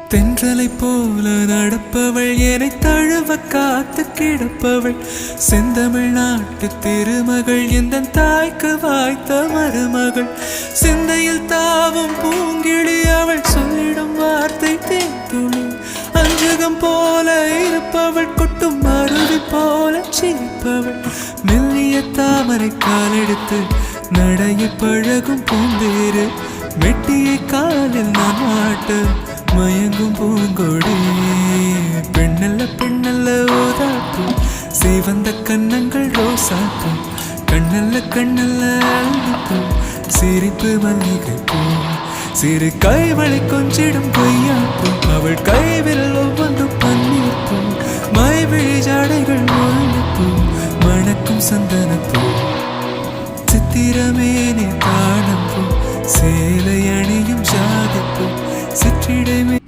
தென்றலை போல நடப்பவள் என்னை தழுவ காத்து கிடப்பவள் செந்தமிழ் நாட்டு திருமகள் எந்த தாய்க்கு வாய்த்த மருமகள் சிந்தையில் தாவும் பூங்கிழி அவள் சொல்லிடும் வார்த்தை தேத்துளி அஞ்சகம் போல இருப்பவள் கொட்டும் அருவி போல சிரிப்பவள் மெல்லிய தாமரை காலெடுத்து நடைய பழகும் பூந்தேறு மெட்டியை காலில் நான் மாட்ட மயங்கும் பூங்கொடி பெண்ணல்ல பெண்ணல்ல ஓதாப்பு சிவந்த கண்ணங்கள் ரோசாப்பு கண்ணல்ல கண்ணல்ல அழகு சிரிப்பு மல்லிகை பூ சிறு கைவளை கொஞ்சிடும் பொய்யாப்பு அவள் கைவிரல் ஒவ்வொன்றும் பன்னீர் பூ மைவிழி ஜாடைகள் முள்ளுப்பூ மணக்கும் சந்தனப்பூ சித்திரமேனே காணப்பூ சேலை அணியும் ஜாதிப்பூ சிற்றிடமே